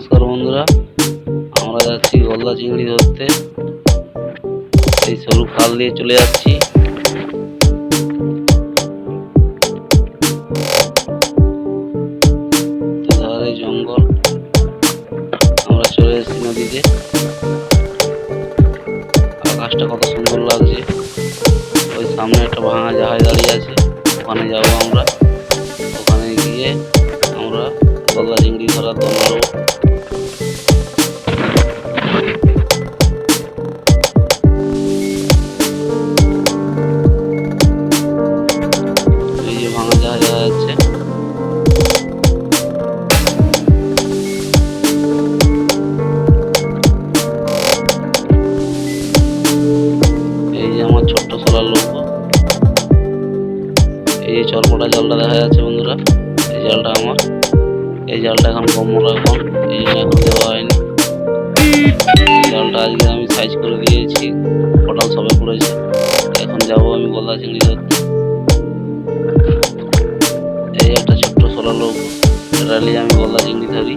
নমস্কার বন্ধুরা, আমরা যাচ্ছি গলদা চিংড়ি ধরতে। এই সরু খাল দিয়ে চলে যাচ্ছি। ধারে জঙ্গল, আমরা চলে এসেছি নদীতে। আকাশটা কত সুন্দর লাগছে। ওই সামনে একটা ভাঙা জাহাজ দাঁড়িয়ে আছে, ওখানে যাবো আমরা। ওখানে গিয়ে আমরা গলদা চিংড়ি ধরার দল মারবো। এই যে ভাঙা জাহাজ দেখা যাচ্ছে। এই যে আমার ছোট্ট সোলার লক্ষ্য। এই যে চরপটা জালটা দেখা যাচ্ছে বন্ধুরা, এই জালটা আমার। এই জালটা এখন কম এখন, এই জন্য এখন দেওয়া হয়নি। জালটা আজকে আমি সাইজ করে দিয়েছি, পটাল সবে পড়েছে। এখন যাব আমি গলদা চিংড়ি ধরতে। এই একটা ছোট্ট সোলার লক্ষ্য, এটা নিয়ে আমি গলদা চিংড়ি ধরি।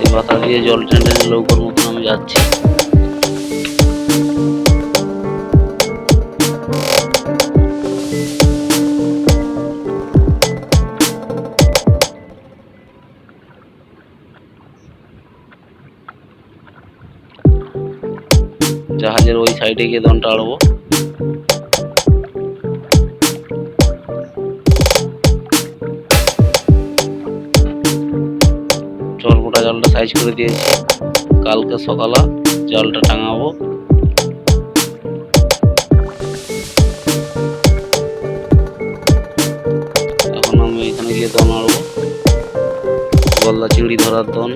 এই মাথা দিয়ে জল টেনে লৌকোর মতন আমি যাচ্ছি। জাহাজের ওই সাইডে গিয়ে দনটা আড়বো। চরপটা জালটা সাইজ করে দিয়েছি, কালকে সকালে জালটা টাঙাবো। এখন আমি এখানে গিয়ে দন আড়বো, গলদা চিংড়ি ধরার দন।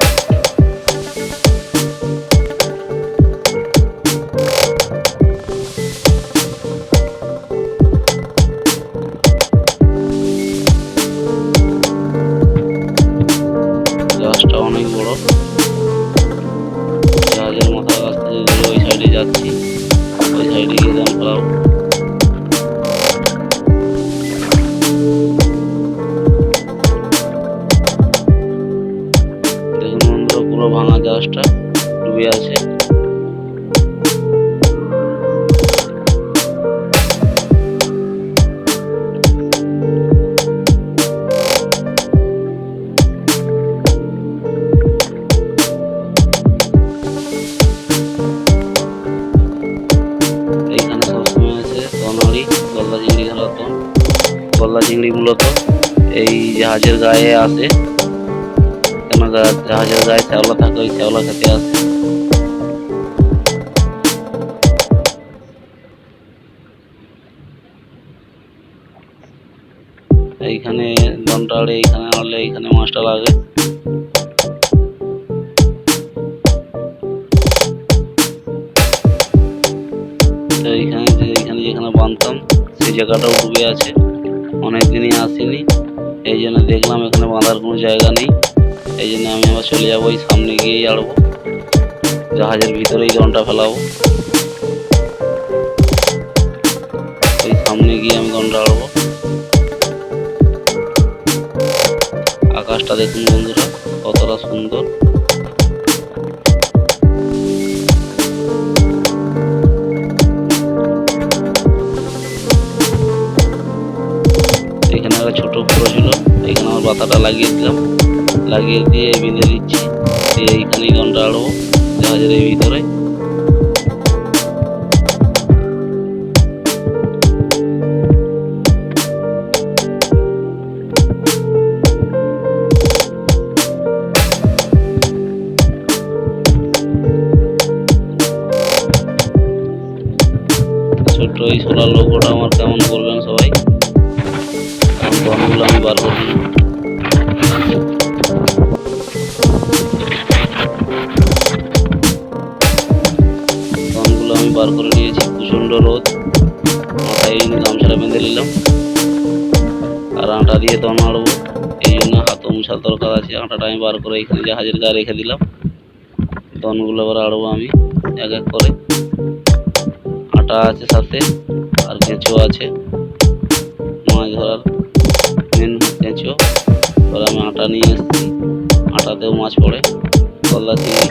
জাহাজটা অনেক বড়, জাহাজের মাথার কাছ থেকে ঘুরে ওই সাইডে যাচ্ছি। ওই সাইডে গিয়ে দন ফেলাবো। দেখুন বন্ধুরা, পুরো ভাঙা জাহাজটা ডুবে আছে। এইখানে সবসময় আছে দনারি, গলদা চিংড়ি ধরার দন। গলদা চিংড়ি মূলত এই জাহাজের গায়ে আসে, কেন জাহাজের গায়ে শ্যাওলা থাকে, ওই শ্যাওলা খেতে আসে। এইখানে দনটা আড়ে, এইখানে আড়লে এইখানে মাছটা লাগে। তো এইখানে যেখানে বাঁধতাম সেই জায়গাটাও ডুবে আছে, অনেকদিনই আসিনি। এই জন্য দেখলাম এখানে বাঁধার কোনো জায়গা নেই, এই জন্য আমি আবার চলে যাবো, ওই সামনে গিয়েই আড়বো। জাহাজের ভিতরেই দনটা ফেলাবো, ওই সামনে গিয়ে আমি দনটা আড়বো। আকাশটা দেখুন বন্ধুরা, কতটা সুন্দর। এখানে একটা ছোট পুরো ছিল, এখানে আমার বাতাটা লাগিয়ে দিলাম, লাগিয়ে দিয়ে বেঁধে দিচ্ছি। দিয়ে এইখানেই দনটা আড়বো, জাহাজের এই ভিতরে। ছোট্ট এই সোলার লোগোটা আমার কেমন বলবেন সবাই। এখন দনগুলো আমি বার করি। দনগুলো আমি বার করে নিয়েছি, প্রচণ্ড রোদ, মাথায় গামছাটা বেঁধে নিলাম। আর আটা দিয়ে দন আড়বো, এই জন্য হাতও মুছার দরকার আছে। আটাটা আমি বার করে এখানে জাহাজের গায়ে রেখে দিলাম। দনগুলো এবার আড়বো আমি এক এক করে। আটা আছে সাথে, আর কেঁচো আছে, মাছ ধরার মেন কেঁচো। এবার আমি আটা নিয়ে এসেছি, আটাতেও মাছ পড়ে, গলদা চিংড়ি।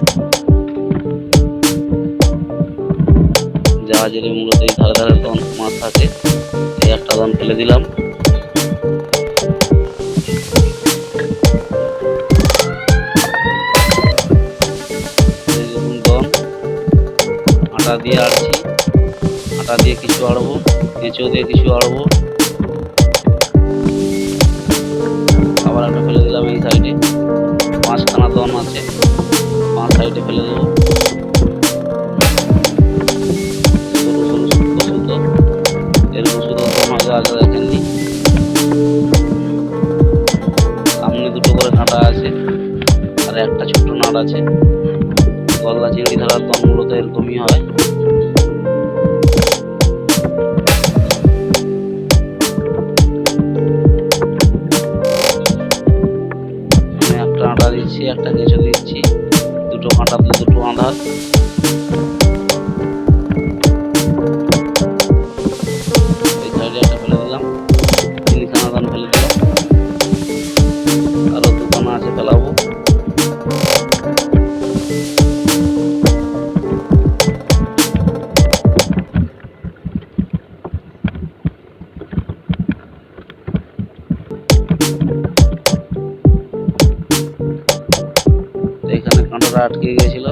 জাহাজের মূলত এই ধারে ধারে তখন মাছ থাকে। এই একটা দন ফেলে দিলাম। দন আটা দিয়ে আড়ছি, আটা দিয়ে কিছু আড়বো, কেঁচো দিয়ে কিছু আড়বো। আবার একটা ফেলে দিলাম এই সাইডে, 5খানা দন আছে, 5 সাইডে ফেলে দেবো। সরু সরু শুকনো সুতো, এরকম সুতো দন আগে দেখেননি। সামনে দুটো করে কাঁটা আছে আর একটা ছোট নাট আছে। গলদা চিংড়ি ধরার দন মূলত এরকমই হয়। আমি একটা আটা দিচ্ছি, একটা কেঁচো দিচ্ছি, দুটো কাঁটাতে দুটো আঁধার। এই সাইডে একটা ফেলে দিলাম, 3খানা দন ফেলে দিলাম, আরো 2খানা আছে ফেলাবো। এখানে কাঁটাটা আটকে গিয়েছিল,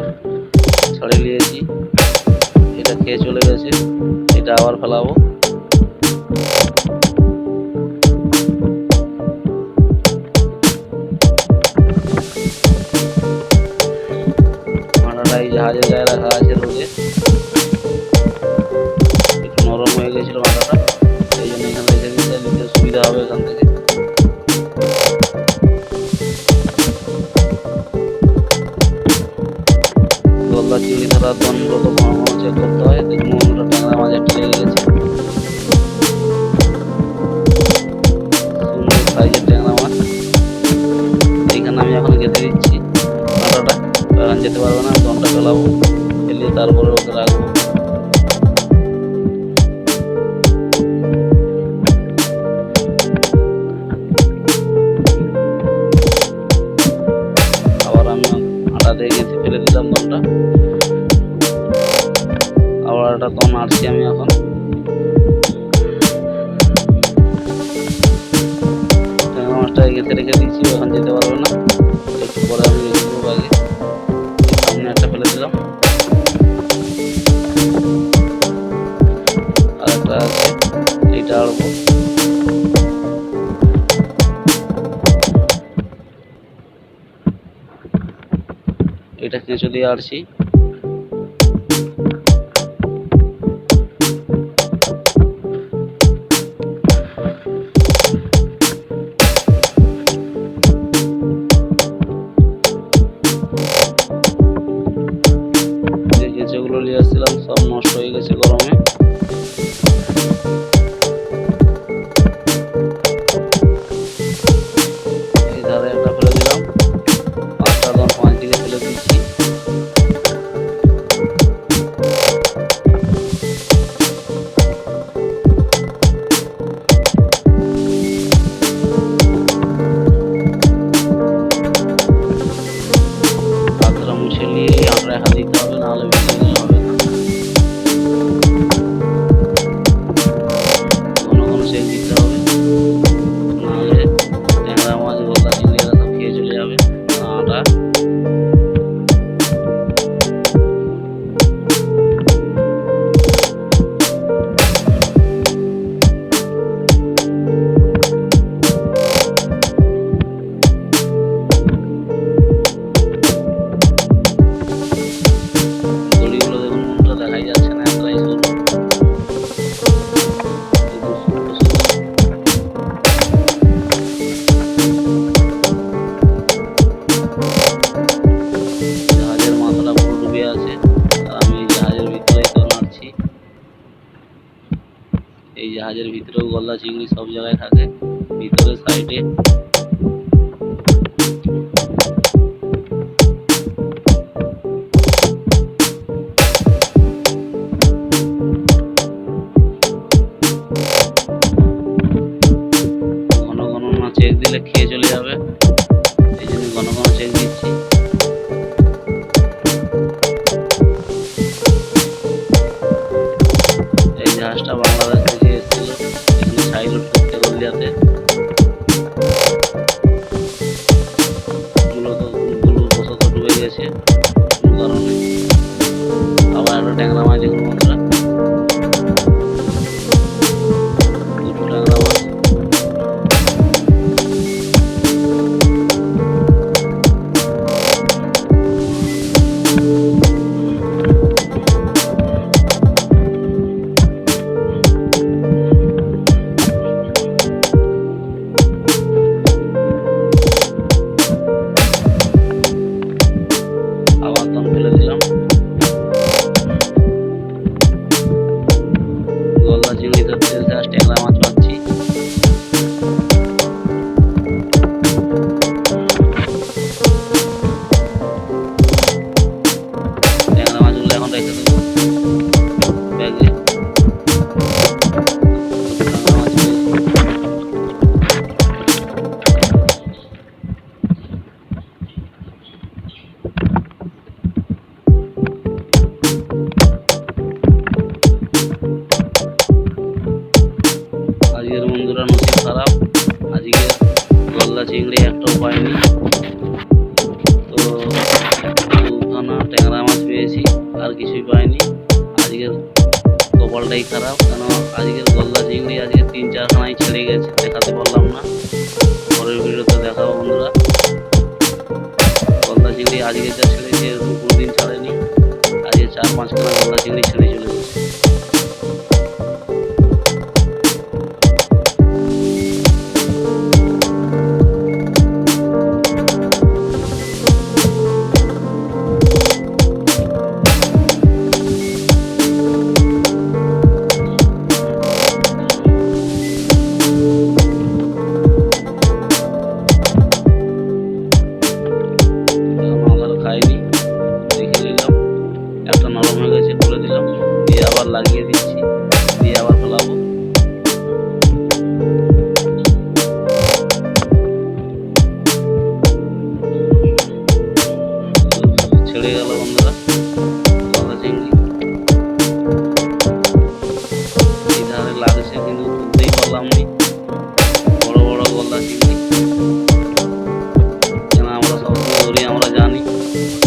ছাড়িয়ে নিয়েছি, এটা খেয়ে চলে গেছে, এটা আবার ফেলাবো। কাঁটাটা এই জাহাজের গায়ে রাখা আছে রোদে, একটু নরম হয়ে গেছিল কাঁটাটা, এই জন্য এখানে রেখে দিতে নিতে সুবিধা হবে এখান থেকে। গলদা চিংড়ি ধরার দন মূলত ঘন ঘন চেক করতে হয়। দেখুন অন্যটা ট্যাংরা মাছ একটা লেগে গেছে, সুন্দর সাইজের ট্যাংরা মাছ। এইখানে আমি এখন গেঁথে দিচ্ছি কাঁটাটা, এখন যেতে পারবে না, দনটা ফেলাবো, ফেলিয়ে তারপরে ওকে রাখবো। আবার আমি আটা দিয়ে গেঁথে ফেলে দিলাম দনটা, আবার একটা দন আটছি আমি এখন। ট্যাংরা মাছটা গেঁথে রেখে দিচ্ছি, এখন যেতে পারবে না, একটু পরে আমি রেখে দেবো আগে। সামনে একটা ফেলে দিলাম, আর একটা আছে, এইটা আড়বো। এটা কেঁচো দিয়ে আড়ছি। যে কেঁচোগুলো নিয়ে আসছিলাম সব নষ্ট হয়ে গেছে গরমে। এই ধারে একটা ফেলে দিলাম, 5টা দন 5 দিকে ফেলে দিচ্ছি। হাতটা মুছে নিয়ে আঁকড়ায় হাত দিতে হবে, নাহলে ভেঙে গেলে হবে না। ঘন ঘন সেঁক দিতে হবে, নাহলে ট্যাংরা মাছ গলদা চিংড়ি এরা সব খেয়ে চলে যাবে আটা। দড়িগুলো দেখুন বন্ধুরা, দেখাই যাচ্ছে না, এতটাই সরু। জাহাজের মাথাটা পুরো ডুবে আছে, আর আমি এই জাহাজের ভিতরেই তো নাড়ছি। এই জাহাজের ভিতরেও গলদা চিংড়ি সব জায়গায় থাকে, ভিতরে সাইডে। ঘন ঘন না চেক চেক দিলে খেয়ে চলে যাবে, এই জন্য ঘন ঘন চেক দিচ্ছি। এই জাহাজটা বাংলাদেশ থেকে এসেছিল এখানে সাইলোড করতে হলদিয়াতে, মূলত ভুলবশত ডুবে গেছে কোনো কারণে। আবার একটা ট্যাংরা মাছ দেখুন বন্ধুরা, দুটো ট্যাংরা মাছ। আবার দম ফেলে দিলাম। গলদা চিংড়ি ধরতে এসে ট্যাংরা মাছ পাচ্ছি। ট্যাংরা মাছগুলো এখন রেখে দেবো ব্যাগে। ট্যাংরা মাছ আজকের বন্ধুরা নসিব খারাপ, আজকে গলদা চিংড়ি একটাও পাইনি। তো দুখানা ট্যাংরা মাছ পেয়েছি, আর কিছুই পাইনি। আজকের কপালটাই খারাপ, কেন আজকের গলদা চিংড়ি আজকে 3-4খানায় ছেড়ে গেছে, দেখাতে পারলাম না। পরের ভিডিওতে দেখাবো বন্ধুরা। গলদা চিংড়ি আজকে যা ছেড়েছে এরকম কোনোদিন ছাড়েনি, আজকে 4-5খানা গলদা চিংড়ি ছেড়ে চলে গেছে। খাইনি, দেখে নিলাম একটা নরম হয়ে গেছে, খুলে দিলাম, দিয়ে আবার লাগিয়ে দিচ্ছি, দিয়ে আবার ফেলাবো। ছেড়ে গেল বন্ধুরা গলদা চিংড়ি, এই ধারে লাগছে কিন্তু তুলতেই পারলাম নি। বড় বড় গলদা চিংড়ি, কেন আমরা সবসময় ধরি, আমরা জানি,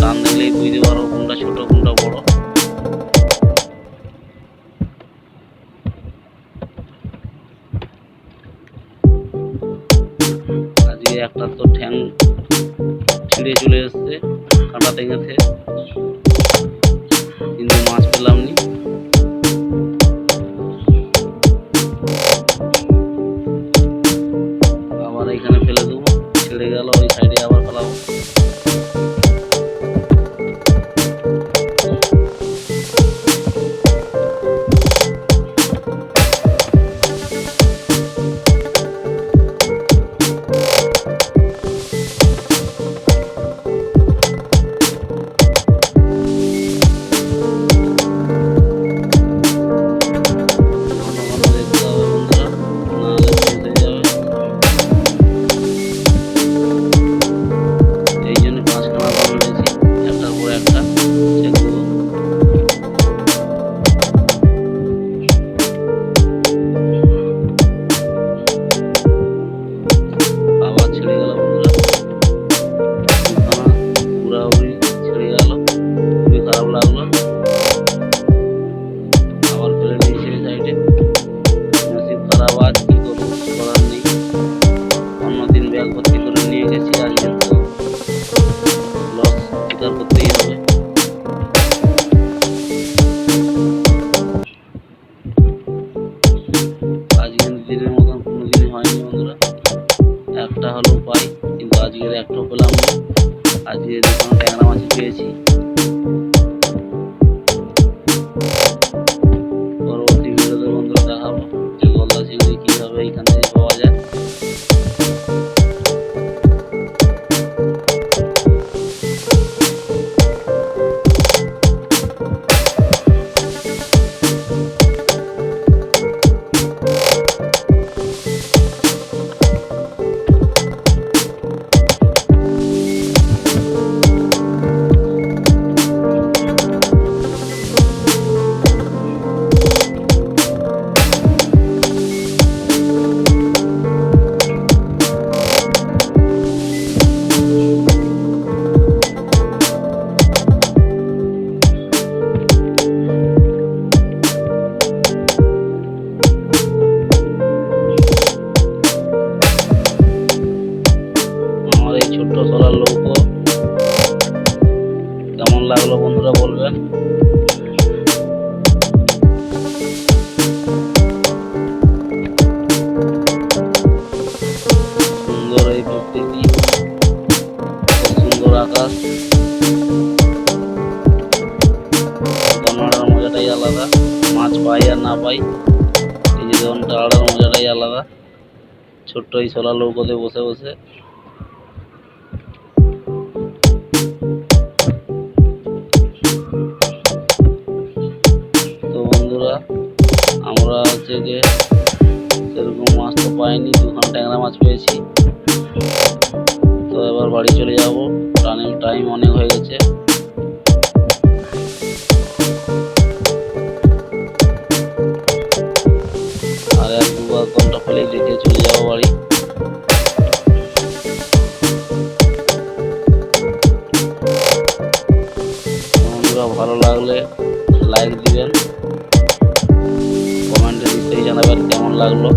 টান দিলেই বুঝতে পারো কোনটা ছোট কোনটা বড়। আজকে একটা তো ঠ্যাং ছিঁড়ে চলে এসছে কাঁটা টেঙেছে, কিন্তু মাছ পেলাম নি। আবার এখানে ফেলে দেবো, ছেড়ে গেল, ওই সাইডে আবার ফেলাবো। আজকে দুটো ট্যাংরা মাছ পেয়েছি। পরবর্তী ভিডিওতে বন্ধুরা দেখাবো যে গলদা চিংড়ি কিভাবে এখান থেকে পাওয়া যায়। সোলার নৌকো। কেমন লাগলো বন্ধুরা বলবেন। সুন্দর এই প্রকৃতি, সুন্দর আকাশ, দোনাড়ার মজাটাই আলাদা। মাছ পাই আর না পাই, এই যে দোনাড়ার মজাটাই আলাদা। ছোট্ট এই সোলার নৌকোতে বসে বসে। তো বন্ধুরা, আমরা হচ্ছে যে সেরকম মাছ তো পাইনি, দুখানা ট্যাংরা মাছ পেয়েছি। তো এবার বাড়ি চলে যাব, টাইম অনেক হয়ে গেছে। আর এক দুবার ঘন্টা ফেলেই দেখে চলে যাবো বাড়ি। বন্ধুরা, ভালো লাগলে লাইক দিবেন, কমেন্টে নিশ্চয়ই জানাবেন কেমন লাগলো।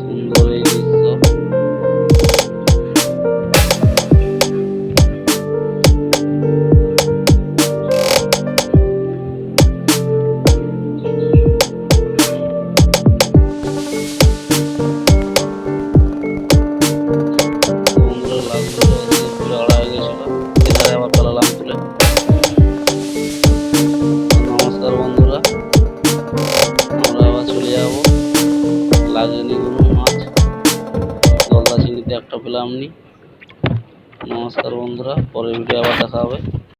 সুন্দর এই দৃশ্য। নমস্কার বন্ধুরা, আমরা আবার চলে যাব। লাগেনি কোনো মাছ, গলদা চিংড়িতে একটা পেলাম নি। নমস্কার বন্ধুরা, পরের ভিডিও আবার দেখা হবে।